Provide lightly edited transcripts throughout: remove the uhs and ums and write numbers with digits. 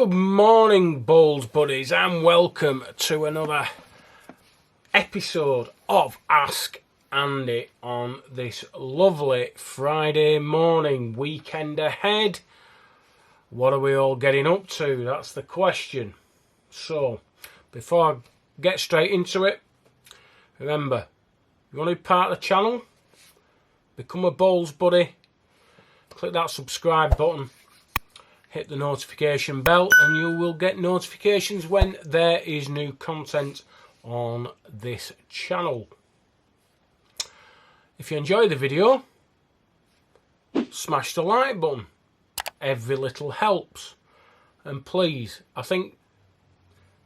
Good morning, Bowls Buddies, and welcome to another episode of Ask Andy on this lovely Friday morning. Weekend ahead. What are we all getting up to? That's the question. So, before I get straight into it, remember, you want to be part of the channel? Become a Bowls Buddy. Click that subscribe button. Hit the notification bell and you will get notifications when there is new content on this channel. If you enjoy the video, smash the like button. Every little helps. And please, I think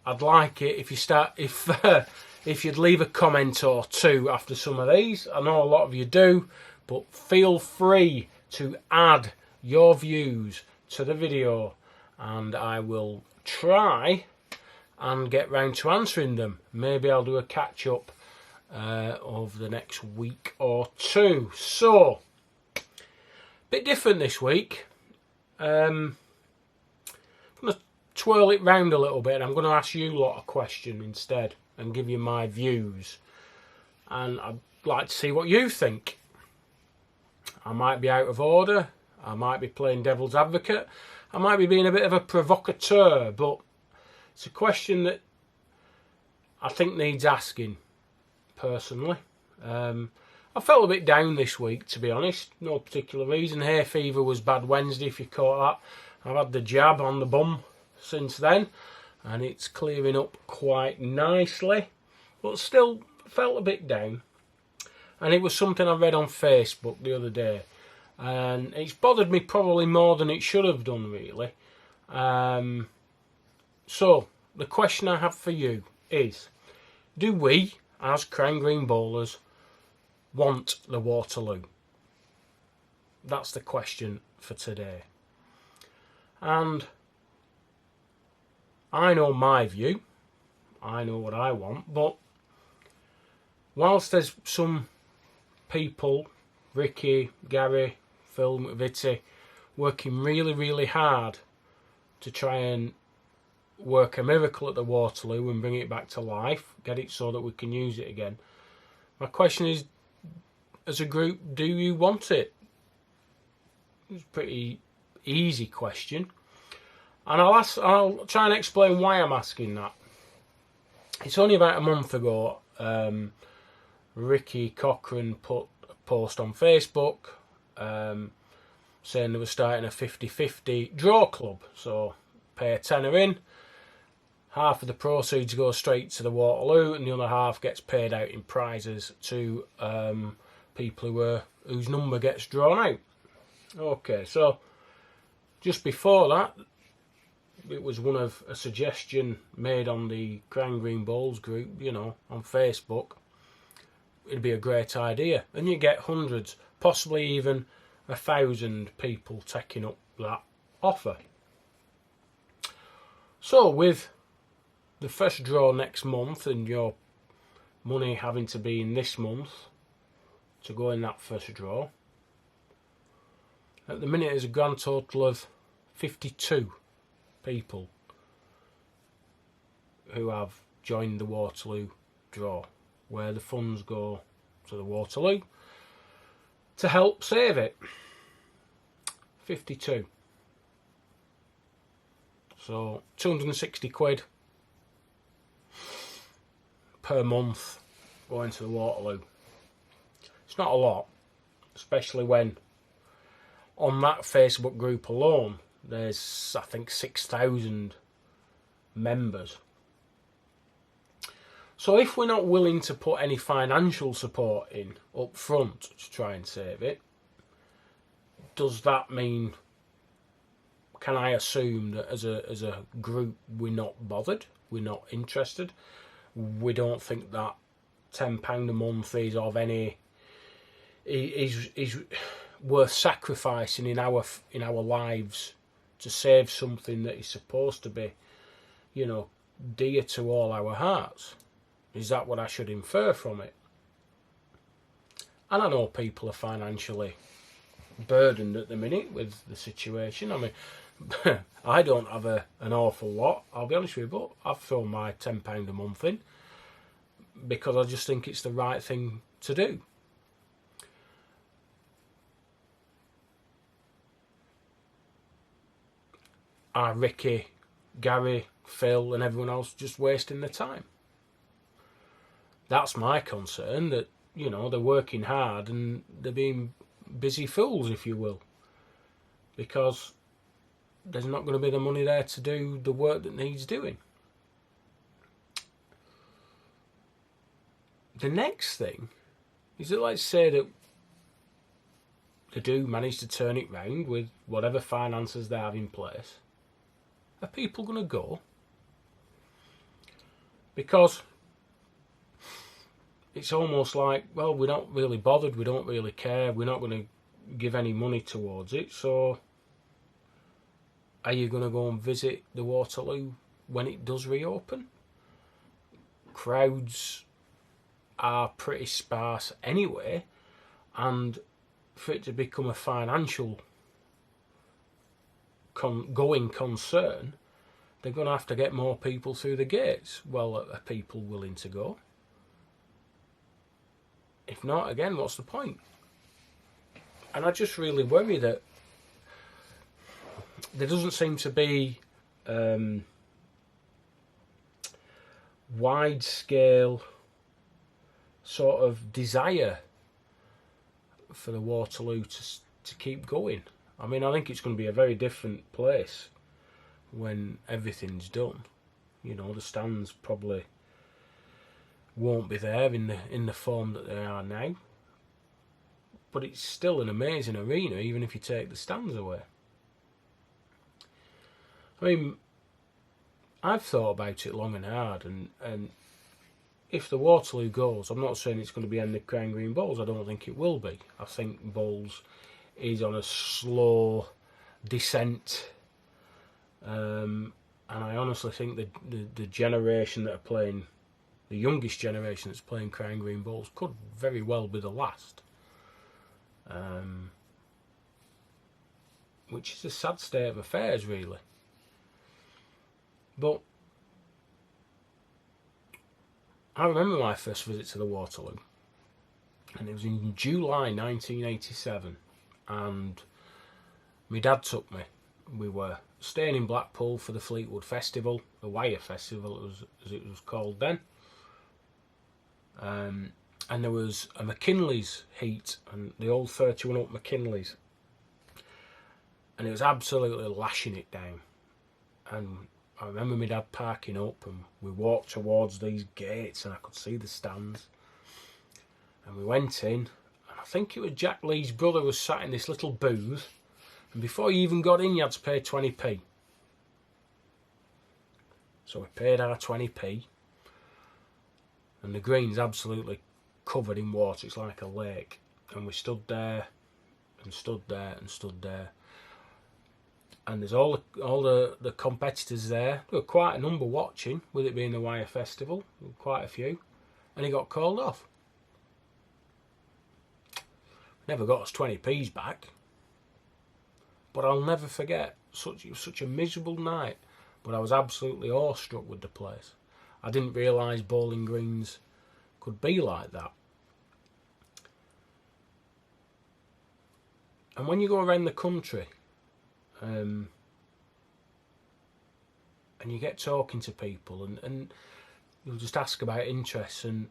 I'd like it if if you'd leave a comment or two after some of these. I know a lot of you do, but feel free to add your views to the video and I will try and get round to answering them. Maybe I'll do a catch up over the next week or two. So, bit different this week. I'm going to twirl it round a little bit and I'm going to ask you a lot of questions instead and give you my views, and I'd like to see what you think. I might be out of order, I might be playing devil's advocate, I might be being a bit of a provocateur, but it's a question that I think needs asking, personally. I felt a bit down this week, to be honest. No particular reason. Hay fever was bad Wednesday, if you caught that. I've had the jab on the bum since then, and it's clearing up quite nicely, but still felt a bit down. And it was something I read on Facebook the other day, and it's bothered me probably more than it should have done, really. So, the question I have for you is, do we, as Crown Green bowlers, want the Waterloo? That's the question for today. And I know my view, I know what I want, but whilst there's some people, Ricky, Gary, Phil, McVitie, working really hard to try and work a miracle at the Waterloo and bring it back to life, get it so that we can use it again. My question is, as a group, do you want it? It's a pretty easy question, and I'll try and explain why I'm asking that. It's only about a month ago, Ricky Cochran put a post on Facebook saying they were starting a 50-50 draw club. So pay a tenner in, half of the proceeds go straight to the Waterloo and the other half gets paid out in prizes to people whose number gets drawn out. Okay, so just before that, it was a suggestion made on the Crown Green Bowls group, on Facebook. It'd be a great idea, and you get hundreds, possibly even 1,000 people taking up that offer. So with the first draw next month and your money having to be in this month to go in that first draw, at the minute there's a grand total of 52 people who have joined the Waterloo draw, where the funds go to the Waterloo to help save it. 52. So 260 quid per month going to the Waterloo. It's not a lot, especially when on that Facebook group alone there's, I think, 6,000 members. So if we're not willing to put any financial support in up front to try and save it, does that mean, can I assume that as a group we're not bothered, we're not interested, we don't think that £10 a month is of any is worth sacrificing in our lives to save something that is supposed to be, dear to all our hearts? Is that what I should infer from it? And I know people are financially burdened at the minute with the situation. I mean, I don't have an awful lot, I'll be honest with you, but I've thrown my £10 a month in because I just think it's the right thing to do. Are Ricky, Gary, Phil and everyone else just wasting their time? That's my concern, that, you know, they're working hard and they're being busy fools, if you will, because there's not going to be the money there to do the work that needs doing. The next thing is that, let's say that they do manage to turn it round with whatever finances they have in place. Are people going to go? Because it's almost like, well, we're not really bothered, we don't really care, we're not going to give any money towards it, so are you going to go and visit the Waterloo when it does reopen? Crowds are pretty sparse anyway, and for it to become a financial going concern, they're going to have to get more people through the gates. Well, are people willing to go? If not, again, what's the point? And I just really worry that there doesn't seem to be wide-scale sort of desire for the Waterloo to keep going. I mean, I think it's going to be a very different place when everything's done. You know, the stands probably won't be there in the form that they are now, but it's still an amazing arena, even if you take the stands away. I mean, I've thought about it long and hard, and if the Waterloo goes, I'm not saying it's going to be end of Crown Green Bowls. I don't think it will be. I think Bowls is on a slow descent, and I honestly think the generation that are playing, the youngest generation that's playing Crown Green Bowls, could very well be the last, which is a sad state of affairs, really. But I remember my first visit to the Waterloo, and it was in July 1987, and my dad took me. We were staying in Blackpool for the Fleetwood Festival, the Wire Festival as it was called then, and there was a McKinley's heat, and the old 31 up McKinley's, and it was absolutely lashing it down. And I remember my dad parking up, and we walked towards these gates, and I could see the stands. And we went in, and I think it was Jack Lee's brother was sat in this little booth, and before you even got in, you had to pay 20p. So we paid our 20p, and the green's absolutely covered in water. It's like a lake, and we stood there, and stood there, and stood there. And there's all the competitors there. There were quite a number watching, with it being the Wire Festival, quite a few, and he got called off. Never got us 20p's back, but I'll never forget. It was such a miserable night, but I was absolutely awestruck with the place. I didn't realise bowling greens could be like that. And when you go around the country, and you get talking to people, and you'll just ask about interests, and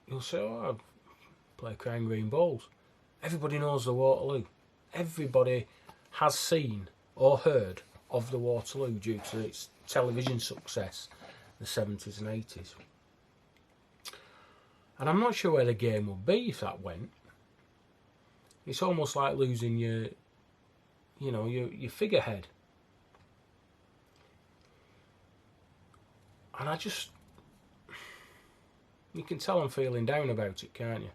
you'll say, oh, I play Crown Green Bowls. Everybody knows the Waterloo. Everybody has seen or heard of the Waterloo due to its television success in the 70s and 80s. And I'm not sure where the game would be if that went. It's almost like losing your figurehead. And you can tell I'm feeling down about it, can't you?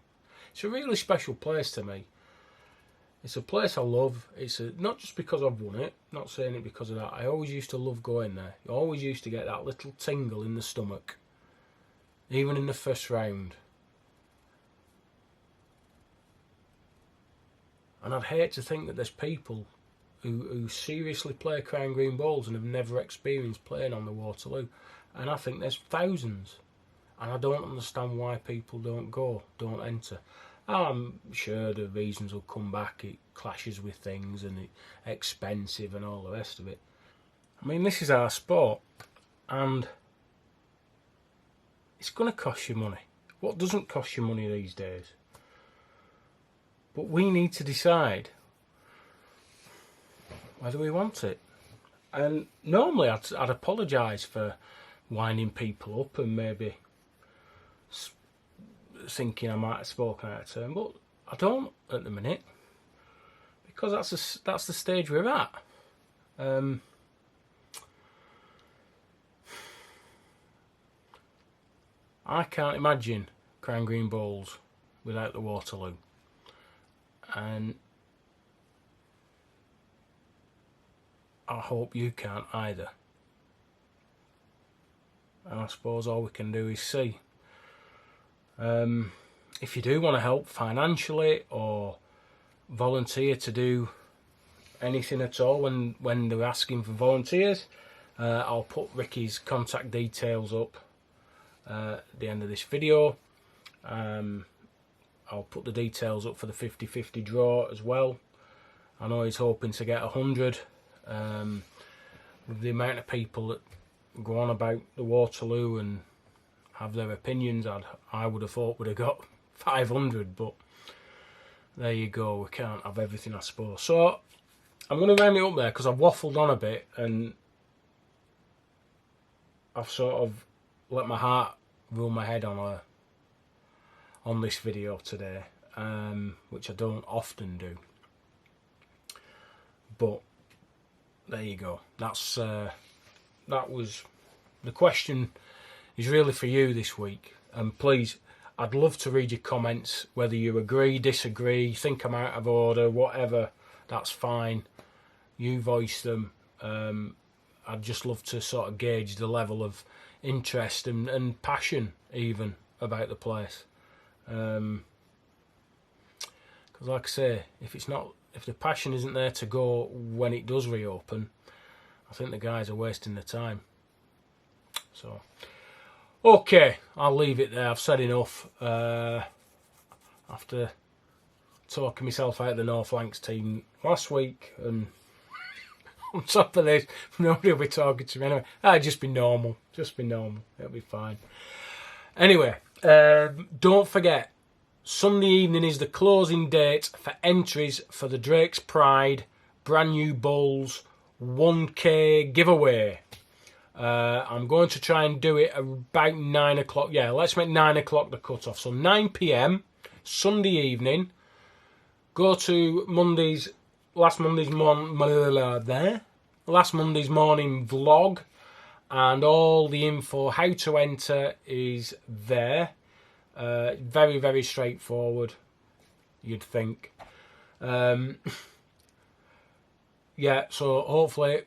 It's a really special place to me. It's a place I love. Not just because I've won it, not saying it because of that. I always used to love going there. You always used to get that little tingle in the stomach, even in the first round. And I'd hate to think that there's people who seriously play Crown Green Bowls and have never experienced playing on the Waterloo. And I think there's thousands. And I don't understand why people don't enter. I'm sure the reasons will come back. It clashes with things and it's expensive and all the rest of it. I mean, this is our sport, and it's going to cost you money. What doesn't cost you money these days? But we need to decide whether we want it. And normally I'd apologise for winding people up and maybe thinking I might have spoken out of turn, but I don't at the minute, because that's the stage we're at. I can't imagine Crown Green Bowls without the Waterloo, and I hope you can't either. And I suppose all we can do is see. If you do want to help financially or volunteer to do anything at all when they're asking for volunteers, I'll put Ricky's contact details up at the end of this video. I'll put the details up for the 50-50 draw as well. I know he's hoping to get 100. With the amount of people that go on about the Waterloo and have their opinions, I would have thought would have got 500, but there you go. We can't have everything, I suppose. So I'm going to round it up there because I've waffled on a bit and I've sort of let my heart rule my head on this video today, which I don't often do. But there you go. That was the question. Is really for you this week, and please, I'd love to read your comments, whether you agree, disagree, think I'm out of order, whatever, that's fine. You voice them. I'd just love to sort of gauge the level of interest and passion even about the place. Because like I say, if the passion isn't there to go when it does reopen, I think the guys are wasting their time. So okay, I'll leave it there. I've said enough. After talking myself out of the North Lancs team last week, and on top of this, nobody will be talking to me anyway. Just be normal. It'll be fine. Anyway, don't forget, Sunday evening is the closing date for entries for the Drake's Pride brand new bowls 1K giveaway. I'm going to try and do it about 9 o'clock. Yeah, let's make 9 o'clock the cut-off. So 9 p.m, Sunday evening. Go to last Monday's morning vlog, and all the info, how to enter, is there. Very, very straightforward, you'd think. Yeah, so hopefully,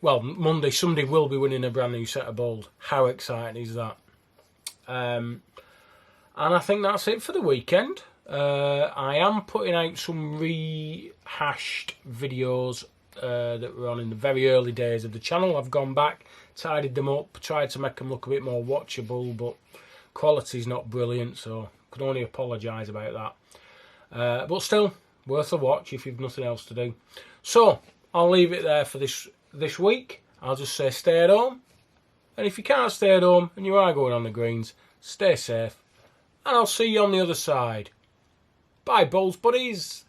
Sunday will be winning a brand new set of bowls. How exciting is that? And I think that's it for the weekend. I am putting out some rehashed videos that were on in the very early days of the channel. I've gone back, tidied them up, tried to make them look a bit more watchable, but quality's not brilliant, so I can only apologise about that. But still, worth a watch if you've nothing else to do. So I'll leave it there for this week. I'll just say stay at home. And if you can't stay at home and you are going on the greens, stay safe. And I'll see you on the other side. Bye, bowls buddies.